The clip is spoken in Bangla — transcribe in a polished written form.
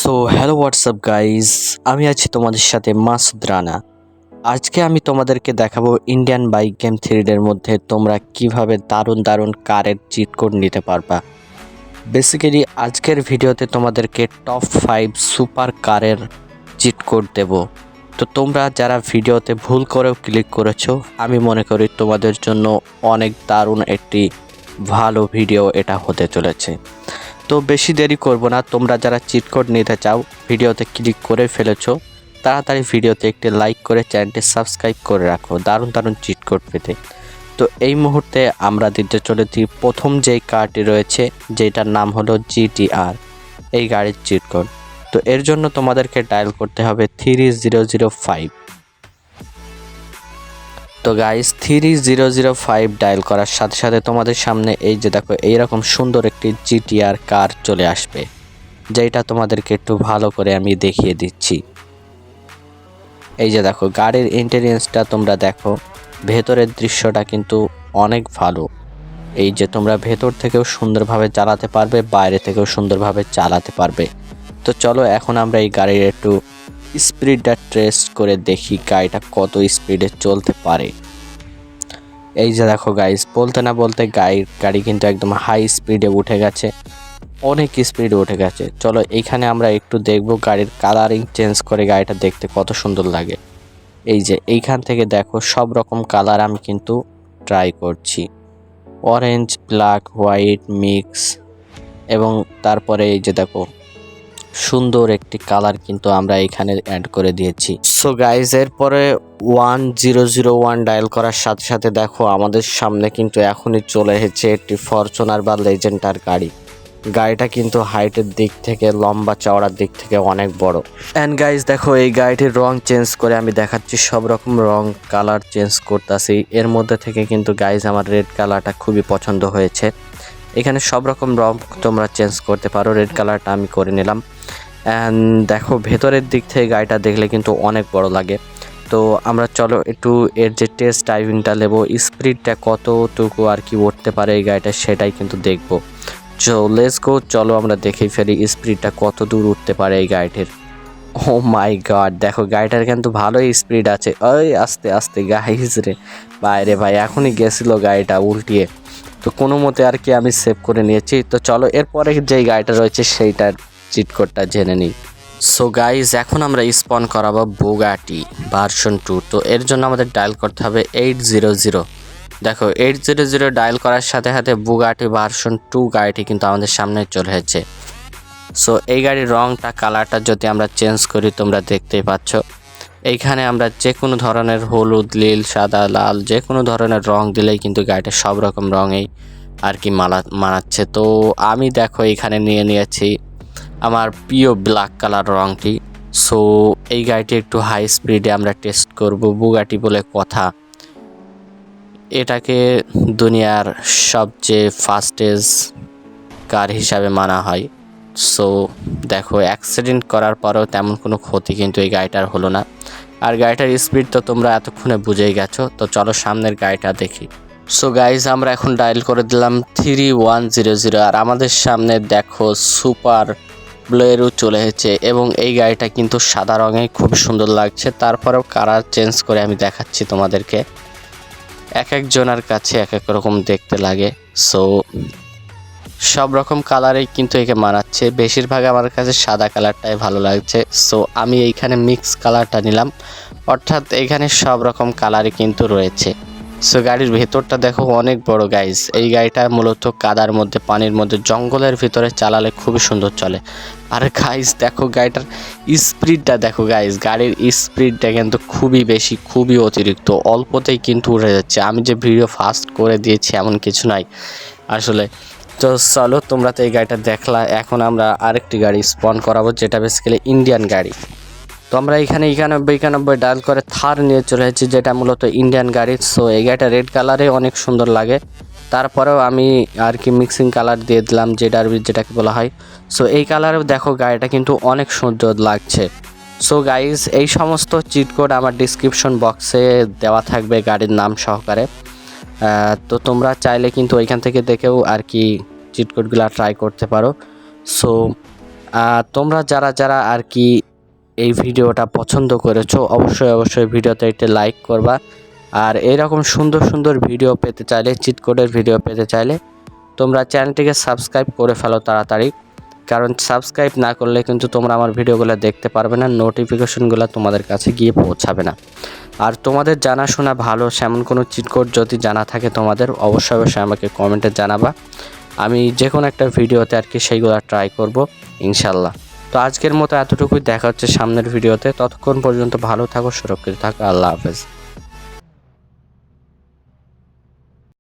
সো হ্যালো হোয়াটসঅ্যাপ গাইজ, আমি আছি তোমাদের সাথে মাসুদ রানা। আজকে আমি তোমাদেরকে দেখাবো ইন্ডিয়ান বাইক গেম থ্রিডের মধ্যে তোমরা কিভাবে দারুণ দারুণ কারের চিট কোড নিতে পারবা। বেসিক্যালি আজকের ভিডিওতে তোমাদেরকে টপ 5 সুপার কারের চিট কোড দেব। তো তোমরা যারা ভিডিওতে ভুল করেও ক্লিক করেছো, আমি মনে করি তোমাদের জন্য অনেক দারুণ একটি ভালো ভিডিও এটা হতে চলেছে। তো বেশি দেরি করব না, তোমরা যারা চিট কোড নিতে চাও ভিডিওতে ক্লিক করে ফেলেছো, তাড়াতাড়ি ভিডিওতে একটি লাইক করে চ্যানেলটি সাবস্ক্রাইব করে রাখো দারুণ দারুণ চিট কোড পেতে। তো এই মুহূর্তে আমরা দিতে চলেছি প্রথম যেই কারটি রয়েছে, যেটার নাম হলো জিটিআর, এই গাড়ির চিট কোড। তো এর জন্য তোমাদেরকে ডায়াল করতে হবে 3005। তো গাইস 3005 ডায়াল করার সাথে সাথে তোমাদের সামনে এই যে দেখো এইরকম সুন্দর একটি জিটিআর কার চলে আসবে, যেটা তোমাদেরকে একটু ভালো করে আমি দেখিয়ে দিচ্ছি। এই যে দেখো গাড়ির ইন্টেরিয়র্সটা তোমরা দেখো, ভেতরের দৃশ্যটা কিন্তু অনেক ভালো। এই যে তোমরা ভেতর থেকেও সুন্দরভাবে চালাতে পারবে, বাইরে থেকেও সুন্দরভাবে চালাতে পারবে। তো চলো এখন আমরা এই গাড়ির একটু স্পিডটা টেস্ট করে দেখি গাড়িটা কত স্পিডে চলতে পারে। এই যে দেখো গাইস, বলতে না বলতে গাড়ি কিন্তু একদম হাই স্পিডে উঠে গেছে, অনেক স্পিডে উঠে গেছে। চলো এইখানে আমরা একটু দেখবো গাড়ির কালারিং চেঞ্জ করে গাড়িটা দেখতে কত সুন্দর লাগে। এই যে এইখান থেকে দেখো সব রকম কালার আমি কিন্তু ট্রাই করছি, অরেঞ্জ, ব্ল্যাক, হোয়াইট মিক্স, এবং তারপরে এই যে দেখো সুন্দর একটি কালার কিন্তু আমরা এখানে অ্যাড করে দিয়েছি। সো গাইজ এরপরে 1001 ডায়াল করার সাথে সাথে দেখো আমাদের সামনে কিন্তু এখনই চলে এসেছে একটি ফরচুনার বা লেজেন্ডার গাড়ি। গাড়িটা কিন্তু হাইটের দিক থেকে, লম্বা চওড়ার দিক থেকে অনেক বড়। অ্যান্ড গাইজ দেখো এই গাড়িটির রং চেঞ্জ করে আমি দেখাচ্ছি, সব রকম রং কালার চেঞ্জ করতেছি। এর মধ্যে থেকে কিন্তু গাইজ আমার রেড কালারটা খুবই পছন্দ হয়েছে। এখানে সব রকম রং তোমরা চেঞ্জ করতে পারো, রেড কালারটা আমি করে নিলাম। অ্যান্ড দেখো ভেতরের দিক থেকে গাড়িটা দেখলে কিন্তু অনেক বড় লাগে। তো আমরা চলো একটু এর যে টেস্ট ড্রাইভিংটা নেবো, স্পিডটা কতটুকু আর কি উঠতে পারে এই গাড়িটা, সেটাই কিন্তু দেখবো। চো লেটস গো, চলো আমরা দেখেই ফেলি স্পিডটা কত দূর উঠতে পারে এই গাড়িটির। ও মাই গড, দেখো গাড়িটার কিন্তু ভালোই স্পিড আছে। ওই আস্তে আস্তে গাইস রে, বাইরে ভাই এখনই গেছিলো গাড়িটা উল্টিয়ে। তো কোনো মতে আর কি আমি সেভ করে নিয়েছি। তো চলো এরপরে যেই গাড়িটা রয়েছে সেইটার চিট কোডটা জেনে নিই। সো গাইজ এখন আমরা স্পন করাবো বুগাটি ভার্সন 2। তো এর জন্য আমাদের ডায়াল করতে হবে 800। দেখো 800 ডায়াল করার সাথে সাথে বুগাটি ভার্সন 2 গাড়িটি কিন্তু আমাদের সামনে চলে এসেছে। সো এই গাড়ির রংটা, কালারটা যদি আমরা চেঞ্জ করি তোমরা দেখতেই পাচ্ছ। এইখানে আমরা যে কোনো ধরনের হলুদ, নীল, সাদা, লাল যে কোনো ধরনের রং দিলেই কিন্তু গাড়িটা সব রকম রঙেই আর কি মানাচ্ছে। তো আমি দেখো এখানে নিয়ে নিয়েছি আমার প্রিয় ব্ল্যাক কালার রংটি। সো এই গাড়িটি একটু হাই স্পিডে আমরা টেস্ট করব। বুগাটি বলে কথা, এটাকে দুনিয়ার সবচেয়ে ফাস্টেস্ট কার হিসাবে মানা হয়। সো দেখো অ্যাক্সিডেন্ট করার পরেও তেমন কোনো ক্ষতি কিন্তু এই গাড়িটার হলো না। আর গাড়িটার স্পিড তো তোমরা এতক্ষণে বুঝেই গেছো। তো চলো সামনের গাড়িটা দেখি। সো গাইজ আমরা এখন ডায়াল করে দিলাম 3100, আর আমাদের সামনে দেখো সুপার ব্লেরো চলে এসেছে, এবং এই গাড়িটা কিন্তু সাদা রঙে খুব সুন্দর লাগছে। তারপরেও কালার চেঞ্জ করে আমি দেখাচ্ছি তোমাদেরকে, এক একজনের কাছে এক এক রকম দেখতে লাগে। সো সব রকম কালারেই কিন্তু একে মানাচ্ছে, বেশিরভাগ আমার কাছে সাদা কালারটাই ভালো লাগছে। সো আমি এইখানে মিক্স কালারটা নিলাম, অর্থাৎ এখানে সব রকম কালারই কিন্তু রয়েছে। সো গাড়ির ভেতরটা দেখো অনেক বড় গাইজ। এই গাড়িটা মূলত কাদার মধ্যে, পানির মধ্যে, জঙ্গলের ভিতরে চালালে খুবই সুন্দর চলে। আর গাইজ দেখো গাড়িটার স্পিডটা দেখো গাইজ, গাড়ির স্পিডটা কিন্তু খুবই বেশি, খুবই অতিরিক্ত, অল্পতেই কিন্তু উঠে যাচ্ছে। আমি যে ভিডিও ফাস্ট করে দিয়েছি এমন কিছু নাই আসলে। তো চলো তোমরা তো এই গাড়িটা দেখলা, এখন আমরা আরেকটি গাড়ি স্পন করাবো, যেটা বেসিক্যালি ইন্ডিয়ান গাড়ি। তো আমরা এখানে 91 ডায়াল করে থার নিয়ে চলে এসেছি, যেটা মূলত ইন্ডিয়ান গাড়ি। সো এই গাড়িটা রেড কালারে অনেক সুন্দর লাগে, তারপরেও আমি আর কি মিক্সিং কালার দিয়ে দিলাম, যেটাকে বলা হয়। সো এই কালারেও দেখো গাড়িটা কিন্তু অনেক সুন্দর লাগছে। সো গাইজ এই সমস্ত চিট কোড আমার ডিসক্রিপশন বক্সে দেওয়া থাকবে গাড়ির নাম সহকারে। তো তোমরা চাইলে কিন্তু ওইখান থেকে দেখেও আর কি চিট কোডগুলো ট্রাই করতে পারো। সো তোমরা যারা যারা আর কি এই ভিডিওটা পছন্দ করেছো অবশ্যই ভিডিওতে একটি লাইক করবা। আর এরকম সুন্দর সুন্দর ভিডিও পেতে চাইলে, চিট কোডের ভিডিও পেতে চাইলে তোমরা চ্যানেলটিকে সাবস্ক্রাইব করে ফেলো তাড়াতাড়ি, কারণ সাবস্ক্রাইব না করলে কিন্তু তোমরা আমার ভিডিওগুলো দেখতে পারবে না, নোটিফিকেশনগুলো তোমাদের কাছে গিয়ে পৌঁছাবে না। আর তোমাদের জানাশোনা ভালো সেমন কোনো চিট কোড যদি জানা থাকে তোমাদের, অবশ্যই আমাকে কমেন্টে জানাবা। আমি যে কোনো একটা ভিডিওতে আর কি সেইগুলো ট্রাই করব ইনশাল্লাহ। তো আজকের মতো এতটুকুই, দেখা হচ্ছে সামনের ভিডিওতে। ততক্ষণ পর্যন্ত ভালো থাকো, সুরক্ষিত থাকো। আল্লাহ হাফেজ।